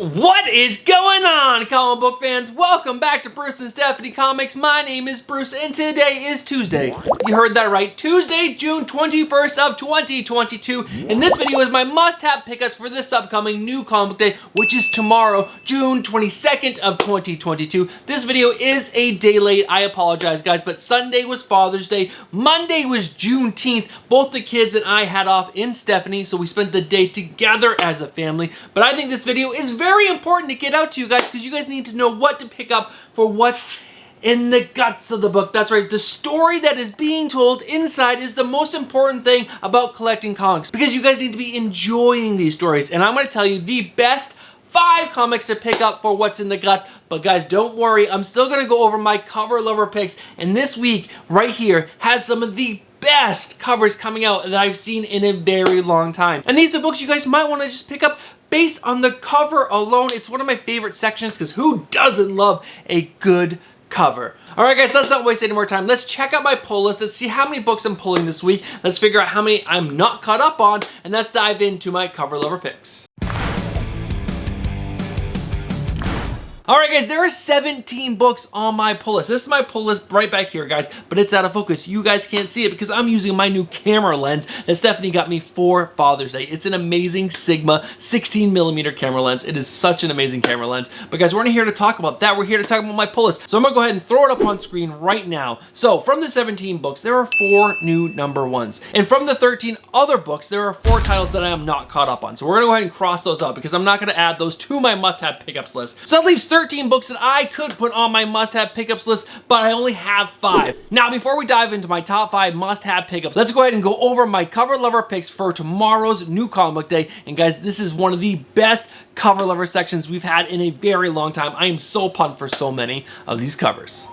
What is going on, comic book fans? Welcome back to Bruce and Stephanie Comics. My name is Bruce and today is Tuesday. You heard that right, Tuesday, June 21st of 2022. And this video is my must-have pickups for this upcoming new comic book day, which is tomorrow, June 22nd of 2022. This video is a day late. I apologize, guys, but Sunday was Father's Day. Monday was Juneteenth. Both the kids and I had off in Stephanie, so we spent the day together as a family. But I think this video is very important to get out to you guys because you guys need to know what to pick up for what's in the guts of the book. That's right, the story that is being told inside is the most important thing about collecting comics because you guys need to be enjoying these stories. And I'm going to tell you the best 5 comics to pick up for what's in the guts. But guys, don't worry, I'm still going to go over my cover lover picks. And this week, right here, has some of the best covers coming out that I've seen in a very long time. And these are books you guys might want to just pick up based on the cover alone. It's one of my favorite sections because who doesn't love a good cover? All right, guys, let's not waste any more time. Let's check out my pull list. Let's see how many books I'm pulling this week. Let's figure out how many I'm not caught up on, and let's dive into my cover lover picks. Alright guys, there are 17 books on my pull list. This is my pull list right back here, guys, but it's out of focus. You guys can't see it because I'm using my new camera lens that Stephanie got me for Father's Day. It's an amazing Sigma 16mm camera lens. It is such an amazing camera lens. But guys, we're not here to talk about that. We're here to talk about my pull list. So I'm going to go ahead and throw it up on screen right now. So from the 17 books, there are 4 new number 1s. And from the 13 other books, there are 4 titles that I am not caught up on. So we're going to go ahead and cross those out because I'm not going to add those to my must-have pickups list. So that leaves 13 books that I could put on my must-have pickups list, but I only have 5. Now, before we dive into my top 5 must-have pickups, let's go ahead and go over my cover lover picks for tomorrow's new comic book day. And guys, this is one of the best cover lover sections we've had in a very long time. I am so pumped for so many of these covers.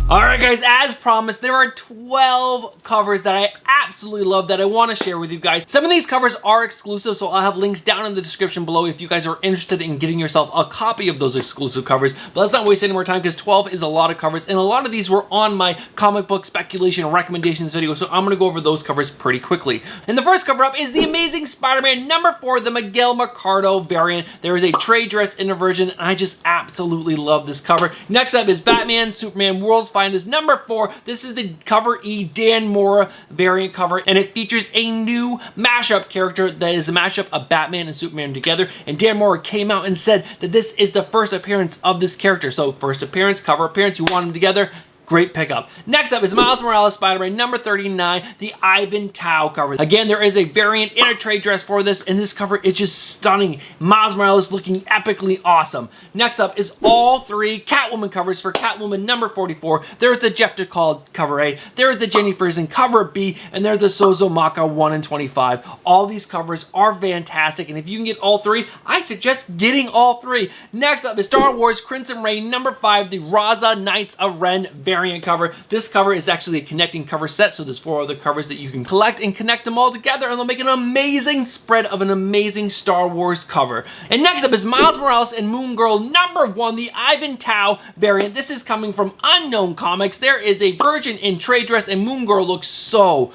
Alright guys, as promised, there are 12 covers that I absolutely love that I want to share with you guys. Some of these covers are exclusive, so I'll have links down in the description below if you guys are interested in getting yourself a copy of those exclusive covers. But let's not waste any more time because 12 is a lot of covers, and a lot of these were on my comic book speculation recommendations video, so I'm going to go over those covers pretty quickly. And the first cover up is the Amazing Spider-Man number 4, the Miguel Mercado variant. There is a trade dress in a version, and I just absolutely love this cover. Next up is Batman, Superman, World's Finest number 4. This is the Cover E Dan Mora variant cover, and it features a new mashup character that is a mashup of Batman and Superman together. And Dan Mora came out and said that this is the first appearance of this character. So first appearance, cover appearance, you want them together. Great pickup. Next up is Miles Morales Spider-Man number 39, the Ivan Tao cover. Again, there is a variant in a trade dress for this, and this cover is just stunning. Miles Morales looking epically awesome. Next up is all 3 Catwoman covers for Catwoman number 44. There's the Jeff DeCall cover A, there's the Jenny Frison cover B, and there's the Sozo Maka 1 in 25. All these covers are fantastic, and if you can get all 3, I suggest getting all 3. Next up is Star Wars Crimson Reign number 5, the Raza Knights of Ren variant cover. This cover is actually a connecting cover set, so there's 4 other covers that you can collect and connect them all together, and they'll make an amazing spread of an amazing Star Wars cover. And next up is Miles Morales and Moon Girl number 1, the Ivan Tao variant. This is coming from Unknown Comics. There is a virgin in trade dress, and Moon Girl looks so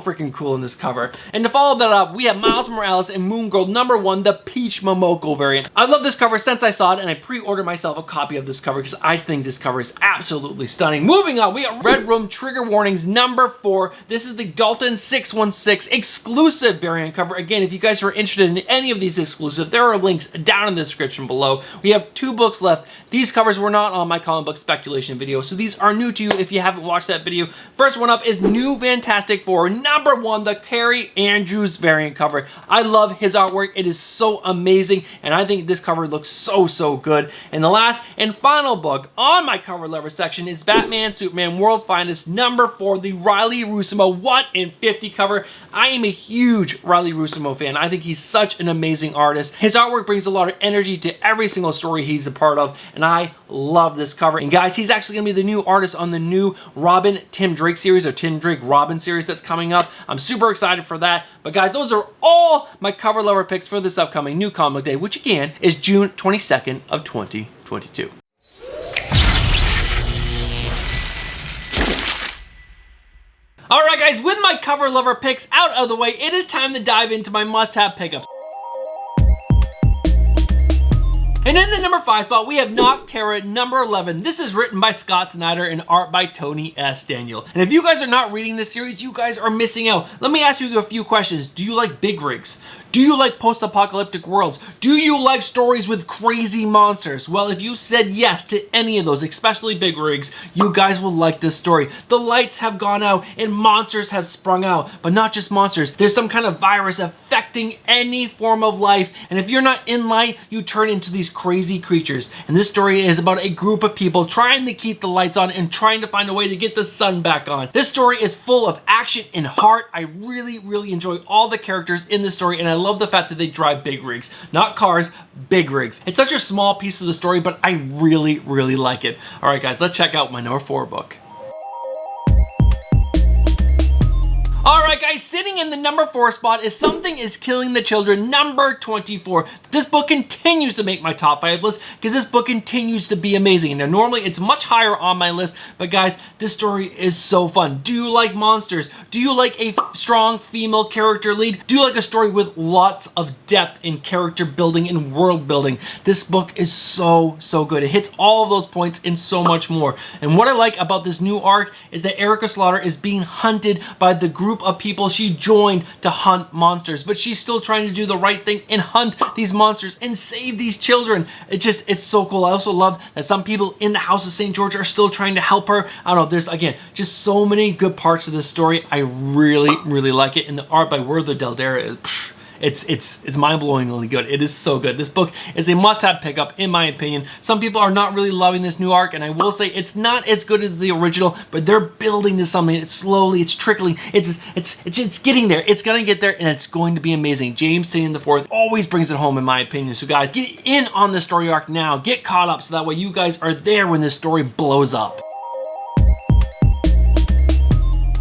freaking cool in this cover. And to follow that up, we have Miles Morales and Moon Girl number 1, the Peach Momoko variant. I love this cover since I saw it, and I pre-ordered myself a copy of this cover because I think this cover is absolutely stunning. Moving on, we have Red Room Trigger Warnings number 4. This is the Dalton 616 exclusive variant cover. Again, if you guys are interested in any of these exclusive, there are links down in the description below. We have 2 books left. These covers were not on my comic book speculation video, so these are new to you if you haven't watched that video. First one up is New Fantastic Four number 1, the Carrie Andrews variant cover. I love his artwork. It is so amazing, and I think this cover looks so good. And the last and final book on my cover lover section is Batman Superman World's Finest number 4, the Riley Rusimo 1 in 50 cover. I am a huge Riley Rusimo fan. I think he's such an amazing artist. His artwork brings a lot of energy to every single story he's a part of, and I love this cover. And guys, he's actually going to be the new artist on the new Robin Tim Drake series, or Tim Drake Robin series that's coming up. I'm super excited for that. But guys, those are all my cover lover picks for this upcoming new comic day, which again is June 22nd of 2022. Alright guys, with my cover lover picks out of the way, it is time to dive into my must-have pickups. And in the number 5 spot, we have Nocterra number 11. This is written by Scott Snyder and art by Tony S. Daniel. And if you guys are not reading this series, you guys are missing out. Let me ask you a few questions. Do you like big rigs? Do you like post-apocalyptic worlds? Do you like stories with crazy monsters? Well, if you said yes to any of those, especially big rigs, you guys will like this story. The lights have gone out and monsters have sprung out, but not just monsters. There's some kind of virus affecting any form of life, and if you're not in light, you turn into these crazy creatures. And this story is about a group of people trying to keep the lights on and trying to find a way to get the sun back on. This story is full of action and heart. I really enjoy all the characters in this story, and I love the fact that they drive big rigs. Not cars, big rigs. It's such a small piece of the story, but I really like it. All right, guys, let's check out my number 4 book. Alright guys, sitting in the number 4 spot is Something is Killing the Children, number 24. This book continues to make my top 5 list because this book continues to be amazing. Now normally it's much higher on my list, but guys, this story is so fun. Do you like monsters? Do you like a strong female character lead? Do you like a story with lots of depth in character building and world building? This book is so good. It hits all of those points and so much more. And what I like about this new arc is that Erica Slaughter is being hunted by the group of people she joined to hunt monsters, but she's still trying to do the right thing and hunt these monsters and save these children. It's so cool. I also love that some people in the House of St. George are still trying to help her. I don't know, there's again just so many good parts of this story. I really like it, and the art by Werther Dell'Edera is it's mind-blowingly good. It is so good. This book is a must-have pickup in my opinion. Some people are not really loving this new arc, and I will say it's not as good as the original, but they're building to something. It's slowly, it's trickling, it's getting there. It's gonna get there, and it's going to be amazing. James Tynion IV always brings it home in my opinion. So guys, get in on the story arc now. Get caught up so that way you guys are there when this story blows up.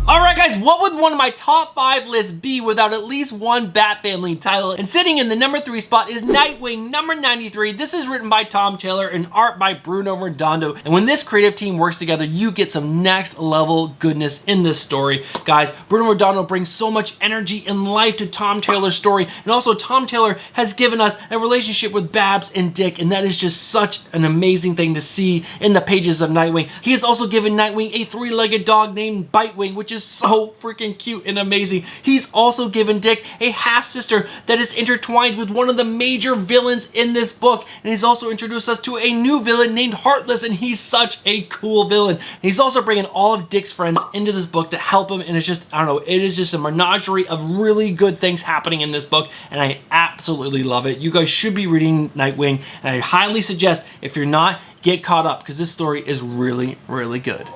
Alright guys, what would one of my top 5 lists be without at least one Bat Family title? And sitting in the number 3 spot is Nightwing number 93. This is written by Tom Taylor and art by Bruno Redondo. And when this creative team works together, you get some next level goodness in this story. Guys, Bruno Redondo brings so much energy and life to Tom Taylor's story. And also Tom Taylor has given us a relationship with Babs and Dick, and that is just such an amazing thing to see in the pages of Nightwing. He has also given Nightwing a 3-legged dog named Bitewing, which is so freaking cute and amazing. He's also given Dick a half-sister that is intertwined with one of the major villains in this book, and he's also introduced us to a new villain named Heartless, and he's such a cool villain. And he's also bringing all of Dick's friends into this book to help him, and it's just, I don't know, it is just a menagerie of really good things happening in this book, and I absolutely love it. You guys should be reading Nightwing, and I highly suggest, if you're not, get caught up, because this story is really good.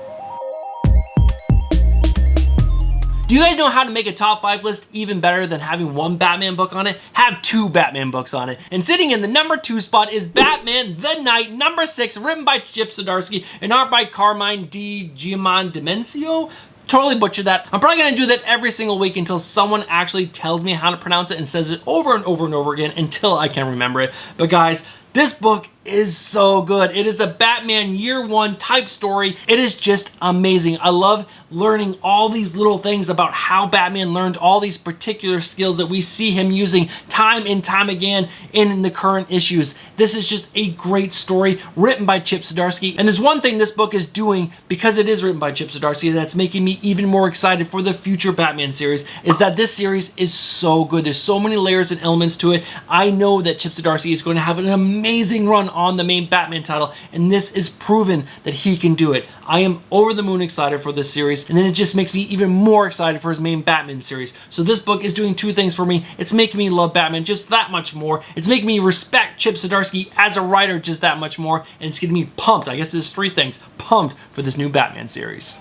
Do you guys know how to make a top 5 list even better than having one Batman book on it? Have 2 Batman books on it. And sitting in the number 2 spot is Batman the Knight number 6, written by Chip Zdarsky and art by Carmine Di Giandimencio. Totally butchered that. I'm probably gonna do that every single week until someone actually tells me how to pronounce it and says it over and over again until I can remember it. But guys, this book is so good. It is a Batman year 1 type story. It is just amazing. I love learning all these little things about how Batman learned all these particular skills that we see him using time and time again in the current issues. This is just a great story written by Chip Zdarsky. And there's one thing this book is doing, because it is written by Chip Zdarsky, that's making me even more excited for the future Batman series, is that this series is so good. There's so many layers and elements to it. I know that Chip Zdarsky is going to have an amazing run on the main Batman title, and this is proven that he can do it. I am over the moon excited for this series, and then it just makes me even more excited for his main Batman series. So this book is doing 2 things for me. It's making me love Batman just that much more. It's making me respect Chip Zdarsky as a writer just that much more, and it's getting me pumped. I guess there's 3 things. Pumped for this new Batman series.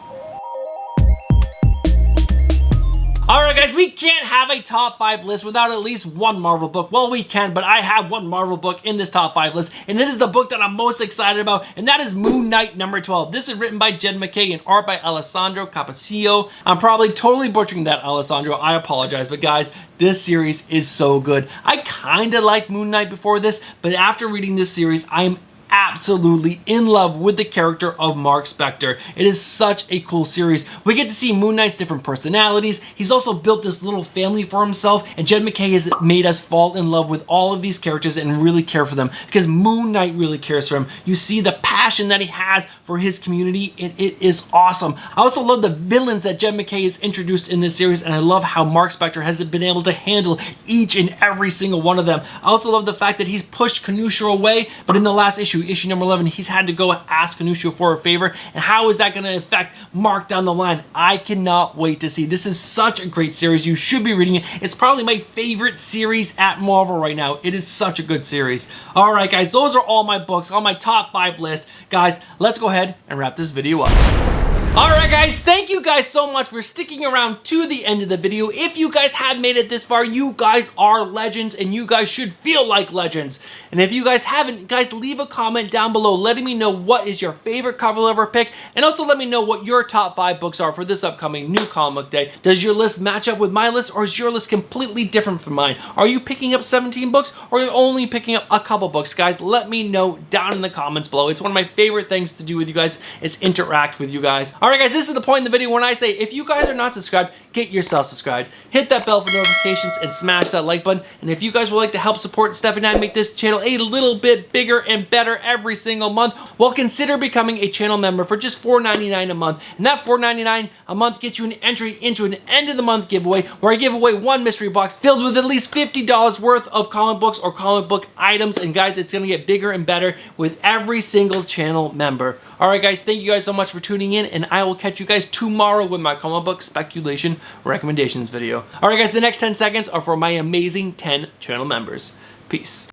Alright guys, we can't have a top 5 list without at least one Marvel book. Well, we can, but I have one Marvel book in this top 5 list, and it is the book that I'm most excited about, and that is Moon Knight number 12. This is written by Jed MacKay and art by Alessandro Cappuccio. I'm probably totally butchering that, Alessandro. I apologize, but guys, this series is so good. I kinda liked Moon Knight before this, but after reading this series, I am absolutely in love with the character of Mark Spector. It is such a cool series. We get to see Moon Knight's different personalities. He's also built this little family for himself, and Jed MacKay has made us fall in love with all of these characters and really care for them because Moon Knight really cares for him. You see the passion that he has for his community, and it is awesome. I also love the villains that Jed MacKay has introduced in this series, and I love how Mark Spector has been able to handle each and every single one of them. I also love the fact that he's pushed Canusha away, but in the last issue number 11, he's had to go ask Canusha for a favor, and how is that going to affect Mark down the line? I cannot wait to see. This is such a great series. You should be reading it. It's probably my favorite series at Marvel right now. It is such a good series. All right, guys, those are all my books on my top 5 list. Guys, let's go ahead and wrap this video up. Alright guys, thank you guys so much for sticking around to the end of the video. If you guys have made it this far, you guys are legends and you guys should feel like legends. And if you guys haven't, guys, leave a comment down below letting me know what is your favorite cover letter pick, and also let me know what your top 5 books are for this upcoming new comic book day. Does your list match up with my list, or is your list completely different from mine? Are you picking up 17 books, or are you only picking up a couple books? Guys, let me know down in the comments below. It's one of my favorite things to do with you guys, is interact with you guys. Alright guys, this is the point in the video when I say, if you guys are not subscribed, get yourself subscribed. Hit that bell for notifications and smash that like button. And if you guys would like to help support Stephanie and I make this channel a little bit bigger and better every single month, well, consider becoming a channel member for just $4.99 a month. And that $4.99 a month gets you an entry into an end of the month giveaway where I give away one mystery box filled with at least $50 worth of comic books or comic book items. And guys, it's going to get bigger and better with every single channel member. All right, guys, thank you guys so much for tuning in, and I will catch you guys tomorrow with my comic book speculation recommendations video. All right, guys, the next 10 seconds are for my amazing 10 channel members. Peace.